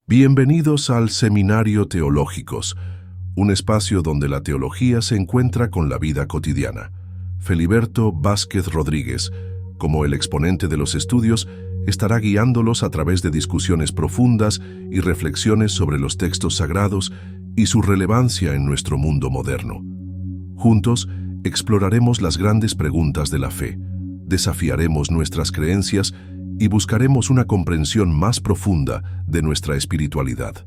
Bienvenidos al Seminario Teológicos, un espacio donde la teología se encuentra con la vida cotidiana. Feliberto Vázquez Rodríguez, como el exponente de los estudios, estará guiándolos a través de discusiones profundas y reflexiones sobre los textos sagrados y su relevancia en nuestro mundo moderno. Juntos, exploraremos las grandes preguntas de la fe, desafiaremos nuestras creencias y buscaremos una comprensión más profunda de nuestra espiritualidad.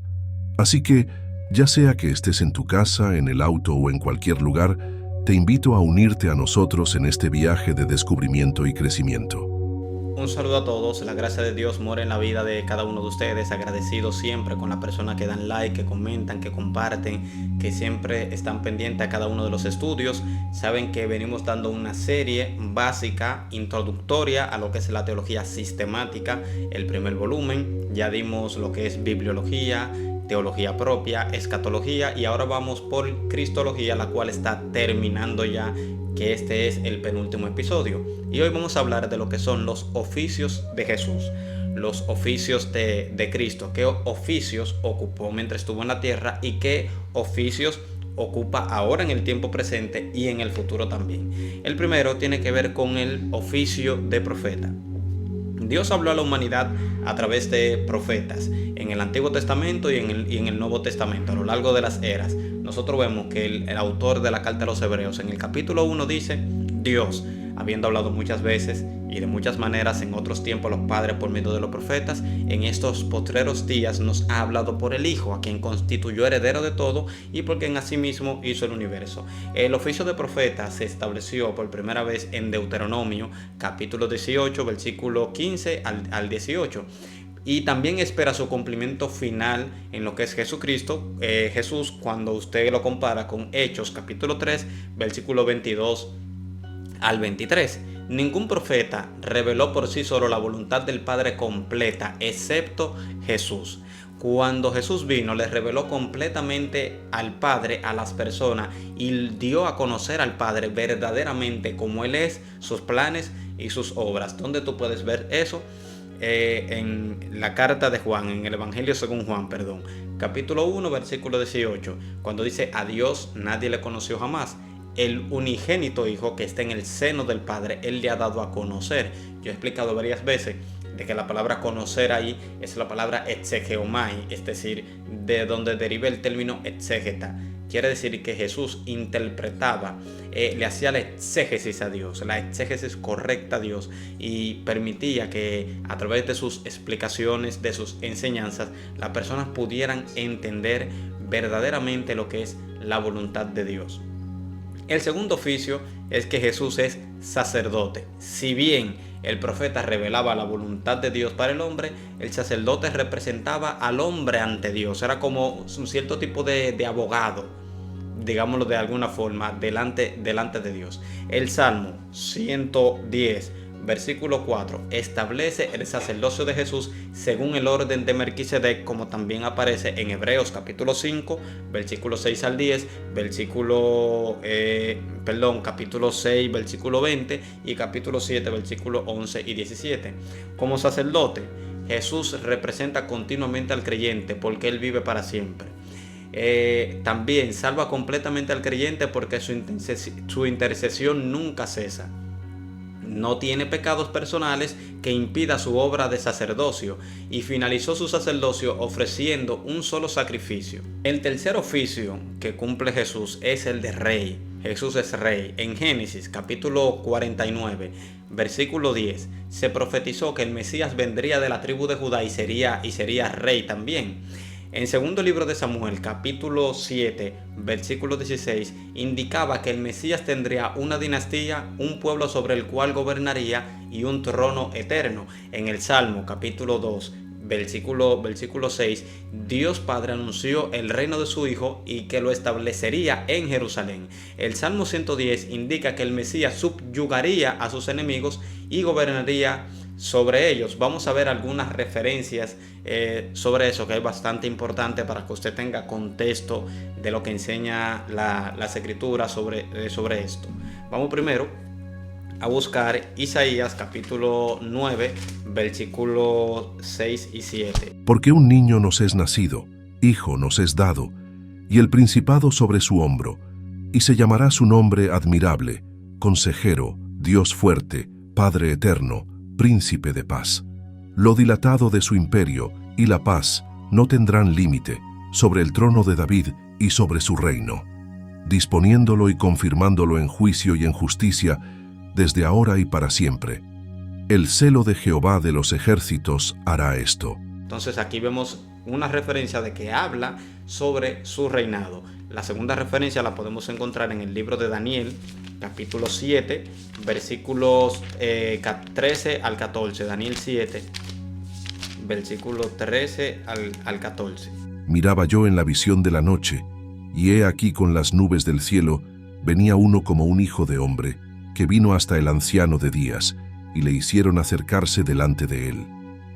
Así que, ya sea que estés en tu casa, en el auto o en cualquier lugar, te invito a unirte a nosotros en este viaje de descubrimiento y crecimiento. Un saludo a todos, la gracia de Dios mora en la vida de cada uno de ustedes, agradecido siempre con las personas que dan like, que comentan, que comparten, que siempre están pendientes a cada uno de los estudios. Saben que venimos dando una serie básica, introductoria a lo que es la teología sistemática, el primer volumen. Ya dimos lo que es bibliología, teología propia, escatología y ahora vamos por cristología, la cual está terminando ya, que este es el penúltimo episodio. Y hoy vamos a hablar de lo que son los oficios de Jesús, los oficios de Cristo, qué oficios ocupó mientras estuvo en la tierra y qué oficios ocupa ahora en el tiempo presente y en el futuro también. El primero tiene que ver con el oficio de profeta. Dios habló a la humanidad a través de profetas en el Antiguo Testamento y en el Nuevo Testamento, a lo largo de las eras. Nosotros vemos que el autor de la carta a los Hebreos en el capítulo 1 dice: Dios, habiendo hablado muchas veces y de muchas maneras en otros tiempos los padres por medio de los profetas, en estos postreros días nos ha hablado por el Hijo, a quien constituyó heredero de todo y por quien asimismo hizo el universo. El oficio de profeta se estableció por primera vez en Deuteronomio, capítulo 18, versículo 15 al 18. Y también espera su cumplimiento final en lo que es Jesucristo, Jesús, cuando usted lo compara con Hechos capítulo 3, versículo 22 al 23. Ningún profeta reveló por sí solo la voluntad del Padre completa, excepto Jesús. Cuando Jesús vino, le reveló completamente al Padre, a las personas, y dio a conocer al Padre verdaderamente como Él es, sus planes y sus obras. ¿Dónde tú puedes ver eso? En la carta de Juan, en el Evangelio según Juan, capítulo 1, versículo 18, cuando dice: a Dios nadie le conoció jamás. El unigénito Hijo que está en el seno del Padre, Él le ha dado a conocer. Yo he explicado varias veces de que la palabra conocer ahí es la palabra exegeomai, es decir, de donde deriva el término exégeta. Quiere decir que Jesús interpretaba, le hacía la exégesis a Dios, la exégesis correcta a Dios, y permitía que a través de sus explicaciones, de sus enseñanzas, las personas pudieran entender verdaderamente lo que es la voluntad de Dios. El segundo oficio es que Jesús es sacerdote. Si bien el profeta revelaba la voluntad de Dios para el hombre, el sacerdote representaba al hombre ante Dios. Era como un cierto tipo de abogado, digámoslo de alguna forma, delante de Dios. El Salmo 110, versículo 4, establece el sacerdocio de Jesús según el orden de Melquisedec, como también aparece en Hebreos capítulo 5, versículo 6 al 10, capítulo 6, versículo 20 y capítulo 7, versículo 11 y 17. Como sacerdote, Jesús representa continuamente al creyente porque Él vive para siempre. También salva completamente al creyente porque su intercesión nunca cesa. No tiene pecados personales que impida su obra de sacerdocio y finalizó su sacerdocio ofreciendo un solo sacrificio. El tercer oficio que cumple Jesús es el de rey. Jesús es rey. En Génesis capítulo 49, versículo 10, se profetizó que el Mesías vendría de la tribu de Judá y sería rey también. En segundo libro de Samuel, capítulo 7, versículo 16, indicaba que el Mesías tendría una dinastía, un pueblo sobre el cual gobernaría y un trono eterno. En el Salmo, capítulo 2, versículo 6, Dios Padre anunció el reino de su Hijo y que lo establecería en Jerusalén. El Salmo 110 indica que el Mesías subyugaría a sus enemigos y gobernaría sobre ellos. Vamos a ver algunas referencias sobre eso, que es bastante importante para que usted tenga contexto de lo que enseña las escrituras sobre esto. Vamos primero a buscar Isaías capítulo 9, versículos 6 y 7. Porque un niño nos es nacido, hijo nos es dado, y el principado sobre su hombro, y se llamará su nombre admirable, consejero, Dios fuerte, Padre eterno, príncipe de paz. Lo dilatado de su imperio y la paz no tendrán límite sobre el trono de David y sobre su reino, disponiéndolo y confirmándolo en juicio y en justicia desde ahora y para siempre. El celo de Jehová de los ejércitos hará esto. Entonces aquí vemos una referencia de que habla sobre su reinado. La segunda referencia la podemos encontrar en el libro de Daniel, capítulo 7, versículos 13 al 14. Daniel 7, versículo 13 al 14. Miraba yo en la visión de la noche, y he aquí con las nubes del cielo venía uno como un hijo de hombre, que vino hasta el anciano de días, y le hicieron acercarse delante de él.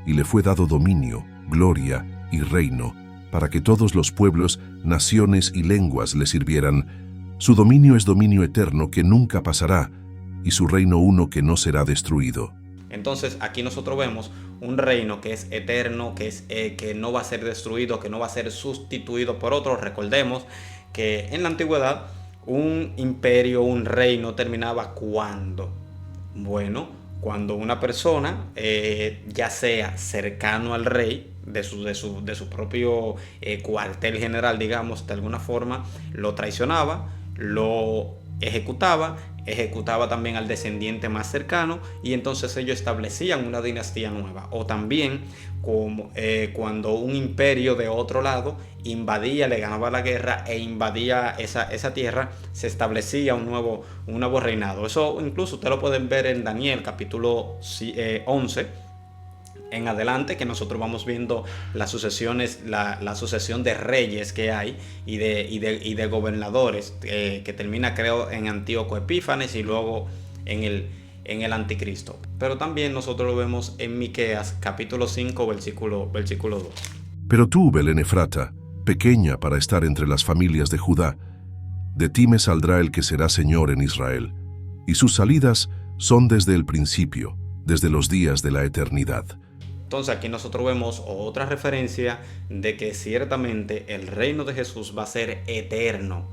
Y le fue dado dominio, gloria y reino, para que todos los pueblos, naciones y lenguas le sirvieran. Su dominio es dominio eterno que nunca pasará, y su reino uno que no será destruido. Entonces aquí nosotros vemos un reino que es eterno, que no va a ser destruido, que no va a ser sustituido por otro. Recordemos que en la antigüedad un imperio, un reino terminaba ¿cuándo? Bueno, cuando una persona, ya sea cercano al rey, de su propio cuartel general, digamos, de alguna forma, lo traicionaba, lo ejecutaba también al descendiente más cercano, y entonces ellos establecían una dinastía nueva. O también como, cuando un imperio de otro lado invadía, le ganaba la guerra e invadía esa tierra, se establecía un nuevo reinado. Eso incluso ustedes lo pueden ver en Daniel capítulo 11 en adelante, que nosotros vamos viendo las sucesiones, la sucesión de reyes que hay y de gobernadores, que termina, creo, en Antíoco Epífanes y luego en el anticristo. Pero también nosotros lo vemos en Miqueas capítulo 5 versículo 2. Pero tú, Belén Efrata, pequeña para estar entre las familias de Judá, de ti me saldrá el que será Señor en Israel, y sus salidas son desde el principio, desde los días de la eternidad. Entonces aquí nosotros vemos otra referencia de que ciertamente el reino de Jesús va a ser eterno,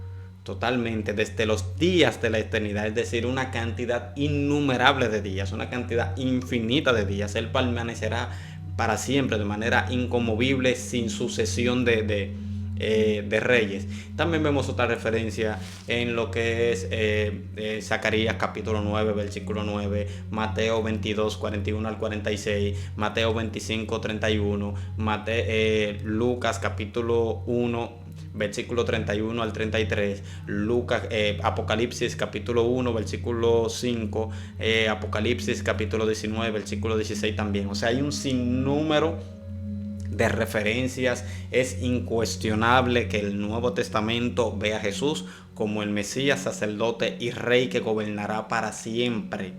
totalmente, desde los días de la eternidad, es decir, una cantidad innumerable de días, una cantidad infinita de días. Él permanecerá para siempre de manera inconmovible, sin sucesión de reyes. También vemos otra referencia en lo que es Zacarías capítulo 9 versículo 9, Mateo 22 41 al 46, Mateo 25 31, Lucas capítulo 1 versículo 31 al 33, Apocalipsis capítulo 1 versículo 5, Apocalipsis capítulo 19 versículo 16 también. O sea, hay un sinnúmero de referencias. Es incuestionable que el Nuevo Testamento ve a Jesús como el Mesías, sacerdote y rey que gobernará para siempre.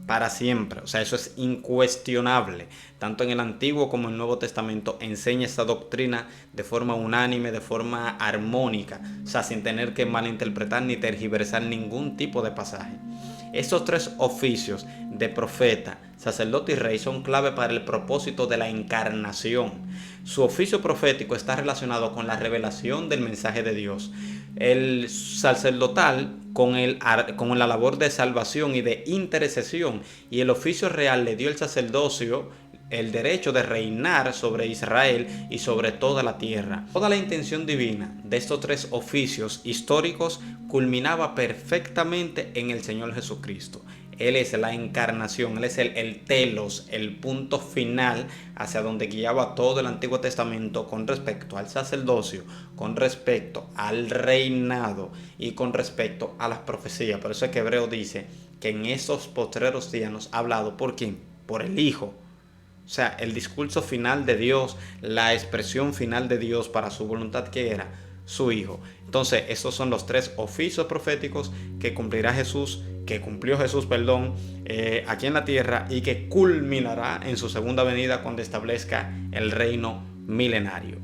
Para siempre. O sea, eso es incuestionable. Tanto en el Antiguo como en el Nuevo Testamento enseña esta doctrina de forma unánime, de forma armónica. O sea, sin tener que malinterpretar ni tergiversar ningún tipo de pasaje. Estos tres oficios de profeta, sacerdote y rey son clave para el propósito de la encarnación. Su oficio profético está relacionado con la revelación del mensaje de Dios. El sacerdotal con la labor de salvación y de intercesión, y el oficio real le dio el sacerdocio el derecho de reinar sobre Israel y sobre toda la tierra. Toda la intención divina de estos tres oficios históricos culminaba perfectamente en el Señor Jesucristo. Él es la encarnación, Él es el telos, el punto final hacia donde guiaba todo el Antiguo Testamento con respecto al sacerdocio, con respecto al reinado y con respecto a las profecías. Por eso es que Hebreo dice que en estos postreros días nos ha hablado, ¿por quién? Por el Hijo. O sea, el discurso final de Dios, la expresión final de Dios para su voluntad, que era su Hijo. Entonces, estos son los tres oficios proféticos que cumplió Jesús, aquí en la tierra, y que culminará en su segunda venida cuando establezca el reino milenario.